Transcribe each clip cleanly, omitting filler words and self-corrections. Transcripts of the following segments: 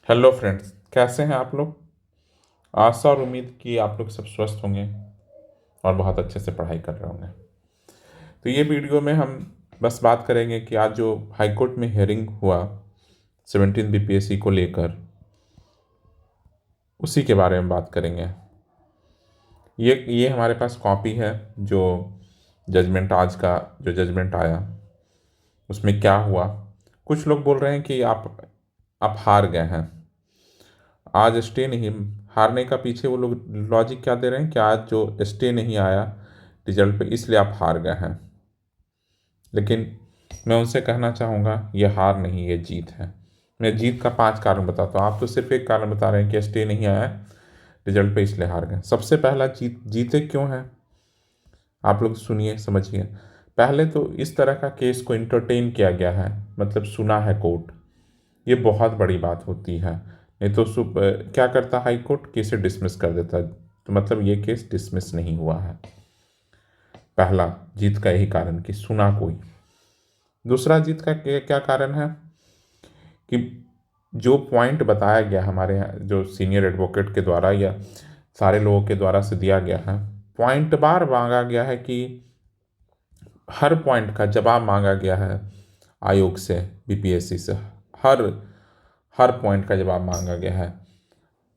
Hello friends, कैसे हैं आप लोग। आशा और उम्मीद कि आप लोग सब स्वस्थ होंगे और बहुत अच्छे से पढ़ाई कर रहे होंगे। तो ये वीडियो में हम बस बात करेंगे कि आज जो हाई कोर्ट में हियरिंग हुआ 17 बीपीएससी को लेकर, उसी के बारे में बात करेंगे। ये हमारे पास कॉपी है जो जजमेंट, आज का जो जजमेंट आया उसमें क्या हुआ। कुछ लोग बोल रहे हैं कि आप हार गए हैं। आज स्टे नहीं, हारने का पीछे वो लोग लॉजिक क्या दे रहे हैं कि आज जो स्टे नहीं आया रिजल्ट पे, इसलिए आप हार गए हैं। लेकिन मैं उनसे कहना चाहूँगा ये हार नहीं, ये जीत है। मैं जीत का 5 कारण बताता हूँ, आप तो सिर्फ एक कारण बता रहे हैं कि स्टे नहीं आया रिजल्ट पे इसलिए हार गए। सबसे पहला, जीते क्यों हैं आप लोग सुनिए समझिए। पहले तो इस तरह का केस को इंटरटेन किया गया है, मतलब सुना है कोर्ट, ये बहुत बड़ी बात होती है। नहीं तो क्या करता हाई कोर्ट, केस डिसमिस कर देता, तो मतलब ये केस डिसमिस नहीं हुआ है। पहला जीत का यही कारण कि सुना कोई। दूसरा जीत का क्या कारण है कि जो पॉइंट बताया गया हमारे यहाँ जो सीनियर एडवोकेट के द्वारा या सारे लोगों के द्वारा से दिया गया है, पॉइंट बार मांगा गया है कि हर पॉइंट का जवाब मांगा गया है आयोग से, बीपीएससी से। हर हर पॉइंट का जवाब मांगा गया है।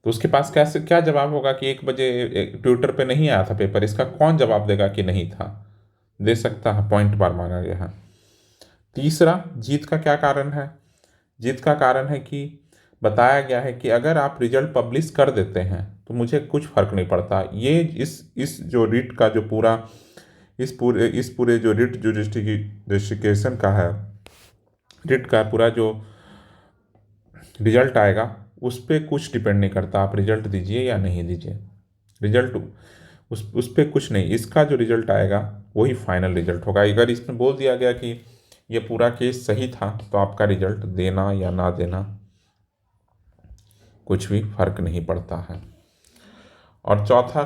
तो उसके पास कैसे क्या जवाब होगा कि 1 बजे ट्विटर पे नहीं आया था पेपर, इसका कौन जवाब देगा कि नहीं था। दे सकता है, पॉइंट बार मांगा गया है। तीसरा जीत का क्या कारण है। जीत का कारण है कि बताया गया है कि अगर आप रिजल्ट पब्लिश कर देते हैं तो मुझे कुछ फर्क नहीं पड़ता। ये इस जो रिट का जो पूरा इस पूरे जो रिट जुडिस्टिकेशन का है, रिट का पूरा जो रिजल्ट आएगा उस पर कुछ डिपेंड नहीं करता, आप रिजल्ट दीजिए या नहीं दीजिए। रिजल्ट उस पर कुछ नहीं, इसका जो रिजल्ट आएगा वही फाइनल रिजल्ट होगा। अगर इसमें बोल दिया गया कि ये पूरा केस सही था तो आपका रिजल्ट देना या ना देना कुछ भी फर्क नहीं पड़ता है। और चौथा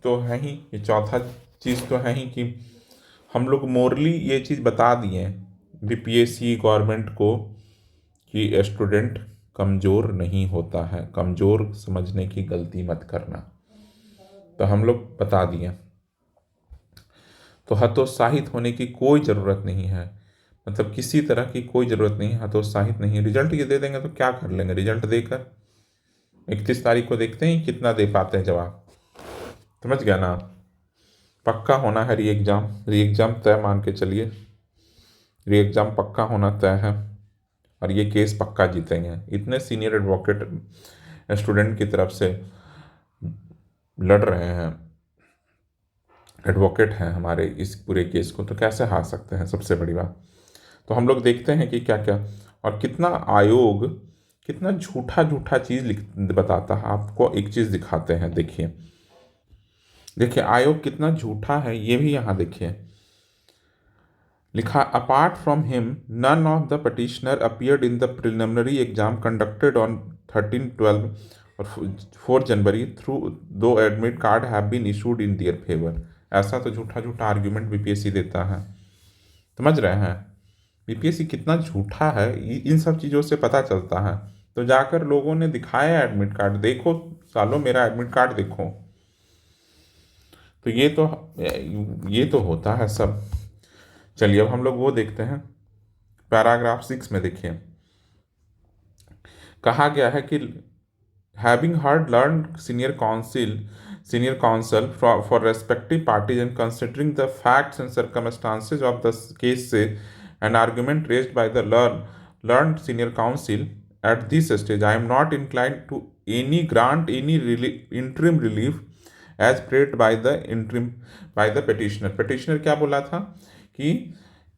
तो है ही, ये चौथा चीज़ तो है ही कि हम लोग मोरली ये चीज़ बता दिए बीपीएससी गवर्नमेंट को कि स्टूडेंट कमज़ोर नहीं होता है, कमज़ोर समझने की गलती मत करना। तो हम लोग बता दिए, तो हतोत्साहित होने की कोई ज़रूरत नहीं है, मतलब किसी तरह की कोई ज़रूरत नहीं है, हतोत्साहित नहीं। रिजल्ट ये दे देंगे तो क्या कर लेंगे, रिजल्ट देकर 31 तारीख को देखते हैं कितना दे पाते हैं जवाब। समझ गया ना। पक्का होना है री एग्ज़ाम तय मान के चलिए, री एग्ज़ाम पक्का होना तय है और ये केस पक्का जीतेंगे। इतने सीनियर एडवोकेट स्टूडेंट की तरफ से लड़ रहे हैं, एडवोकेट हैं हमारे इस पूरे केस को, तो कैसे हार सकते हैं, सबसे बड़ी बात। तो हम लोग देखते हैं कि क्या क्या और कितना आयोग कितना झूठा झूठा चीज़ लिख बताता है। आपको एक चीज़ दिखाते हैं, देखिए देखिए आयोग कितना झूठा है, ये भी यहाँ देखिए लिखा। Apart from him none of the petitioner appeared in the preliminary exam conducted on 13/12 और 4 जनवरी थ्रू दो admit card have been issued in their favour. ऐसा तो झूठा झूठा आर्ग्यूमेंट बीपीएससी देता है। समझ रहे हैं बीपीएससी कितना झूठा है, इन सब चीज़ों से पता चलता है। तो जाकर लोगों ने दिखाया एडमिट कार्ड, देखो सालों मेरा एडमिट कार्ड देखो। तो ये तो होता है सब। चलिए अब हम लोग वो देखते हैं, पैराग्राफ 6 में देखिए कहा गया है कि having heard learn senior counsel for respective parties and considering the facts and circumstances of the case से an argument raised by the learned senior counsel at this stage, I am not inclined to grant any interim relief as prayed by the petitioner. petitioner क्या बोला था कि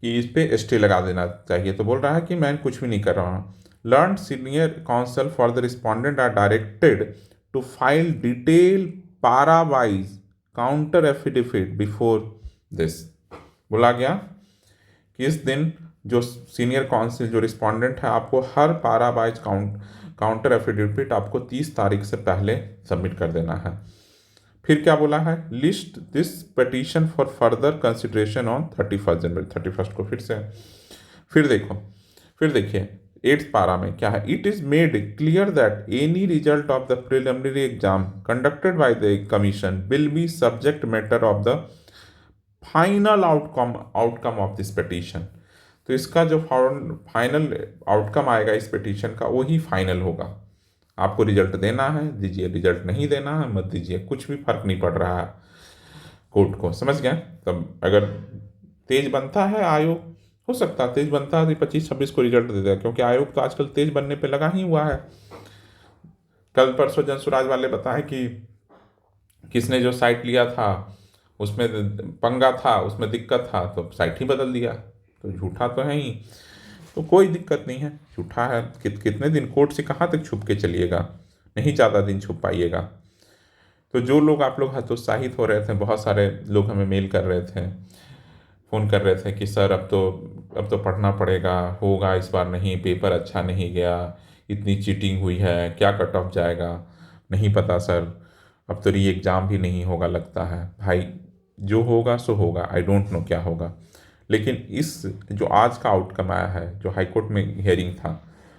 इस पे stay लगा देना चाहिए, तो बोल रहा है कि मैं कुछ भी नहीं कर रहा हूँ। Learned senior counsel for the respondent are directed to file detailed para-wise counter affidavit before this। बोला गया कि इस दिन जो सीनियर काउंसिल जो रिस्पोंडेंट है, आपको हर पारा वाइज काउंटर एफिडेविट आपको 30 तारीख से पहले सबमिट कर देना है। फिर क्या बोला है, list this petition for further consideration on 31 जनवरी। 31 को फिर देखिए एट्थ पारा में क्या है, it is made clear that any result of the preliminary exam conducted by the commission will be subject matter of the final outcome of this petition. तो इसका जो फाइनल आउटकम आएगा इस पिटीशन का वही फाइनल होगा। आपको रिजल्ट देना है दीजिए, रिजल्ट नहीं देना है मत दीजिए, कुछ भी फर्क नहीं पड़ रहा है कोर्ट को, समझ गए। तब अगर तेज बनता है आयोग, हो सकता है तेज बनता है तो 25-26 को रिजल्ट दे देगा, क्योंकि आयोग तो आजकल तेज बनने पे लगा ही हुआ है। कल परसों जनसुराज वाले बताएं कि किसने जो साइट लिया था उसमें पंगा था, उसमें दिक्कत था तो साइट ही बदल दिया, तो झूठा तो है ही, तो कोई दिक्कत नहीं है, झूठा है। कितने दिन कोर्ट से कहाँ तक छुप के चलिएगा, नहीं ज़्यादा दिन छुप पाइएगा। तो जो लोग आप लोग हतोत्साहित हो रहे थे, बहुत सारे लोग हमें मेल कर रहे थे, फ़ोन कर रहे थे कि सर अब तो पढ़ना पड़ेगा, होगा इस बार नहीं, पेपर अच्छा नहीं गया, इतनी चीटिंग हुई है, क्या कट ऑफ जाएगा, नहीं पता सर, अब तो री एग्ज़ाम भी नहीं होगा लगता है। भाई जो होगा सो होगा, आई डोंट नो क्या होगा, लेकिन इस जो आज का आउटकम आया है, जो हाई कोर्ट में हियरिंग था,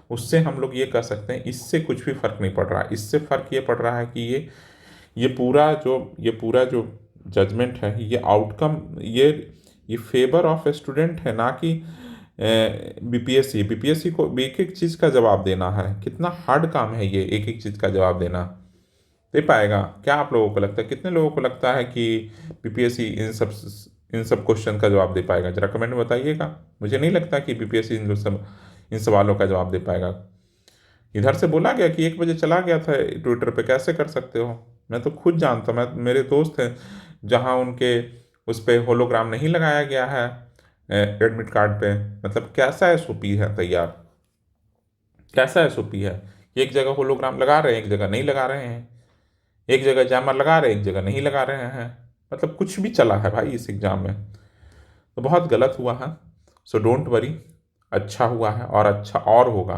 उससे हम लोग ये कह सकते हैं इससे कुछ भी फ़र्क नहीं पड़ रहा। इससे फ़र्क ये पड़ रहा है कि ये पूरा जो जजमेंट है, ये आउटकम, ये फेवर ऑफ ए स्टूडेंट है, ना कि बीपीएससी को एक एक चीज़ का जवाब देना है। कितना हार्ड काम है ये, एक एक चीज़ का जवाब देना। दे पाएगा क्या आप लोगों को लगता है, कितने लोगों को लगता है कि बीपीएससी इन सब क्वेश्चन का जवाब दे पाएगा? जरा कमेंट में बताइएगा। मुझे नहीं लगता कि बीपीएससी इन सवालों का जवाब दे पाएगा। इधर से बोला गया कि 1 बजे चला गया था ट्विटर पे, कैसे कर सकते हो? मैं तो खुद जानता, मैं मेरे दोस्त हैं जहाँ उनके उस पर होलोग्राम नहीं लगाया गया है एडमिट कार्ड पे। मतलब कैसा एसओपी है तैयार, कैसा एसओपी है? एक जगह होलोग्राम लगा रहे हैं, एक जगह नहीं लगा रहे हैं, एक जगह जैमर लगा रहे हैं, एक जगह नहीं लगा रहे हैं। मतलब कुछ भी चला है भाई इस एग्ज़ाम में, तो बहुत गलत हुआ है। सो डोंट वरी, अच्छा हुआ है और अच्छा और होगा।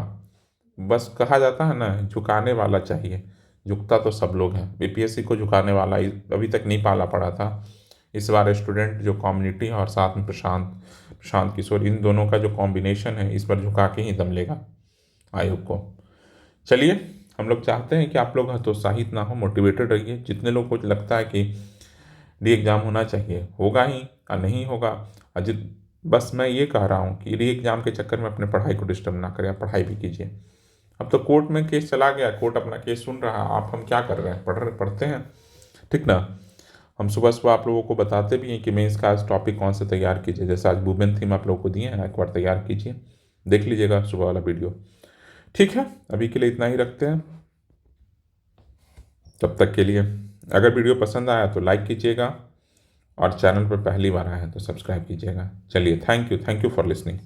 बस कहा जाता है ना, झुकाने वाला चाहिए, झुकता तो सब लोग हैं, बीपीएससी को झुकाने वाला अभी तक नहीं पाला पड़ा था। इस बार स्टूडेंट जो कम्युनिटी है और साथ में प्रशांत किशोर, इन दोनों का जो कॉम्बिनेशन है, इस पर झुका के ही दम लेगा आयोग को। चलिए, हम लोग चाहते हैं कि आप लोग हतोत्साहित ना हो, मोटिवेटेड रहिए। जितने लोग को लगता है कि री एग्ज़ाम होना चाहिए, होगा ही या नहीं होगा, अजित बस मैं ये कह रहा हूँ कि री एग्ज़ाम के चक्कर में अपने पढ़ाई को डिस्टर्ब ना करें, पढ़ाई भी कीजिए। अब तो कोर्ट में केस चला गया, कोर्ट अपना केस सुन रहा है, आप हम क्या कर रहे हैं, पढ़ते हैं, ठीक ना। हम सुबह सुबह आप लोगों को बताते भी हैं कि मेंस का आज टॉपिक कौन से तैयार कीजिए, जैसे आज वुमेन थीम आप लोगों को दिए हैं, एक बार तैयार कीजिए, देख लीजिएगा सुबह वाला वीडियो। ठीक है, अभी के लिए इतना ही रखते हैं, तब तक के लिए अगर वीडियो पसंद आया तो लाइक कीजिएगा और चैनल पर पहली बार आए हैं तो सब्सक्राइब कीजिएगा। चलिए, थैंक यू फॉर लिसनिंग।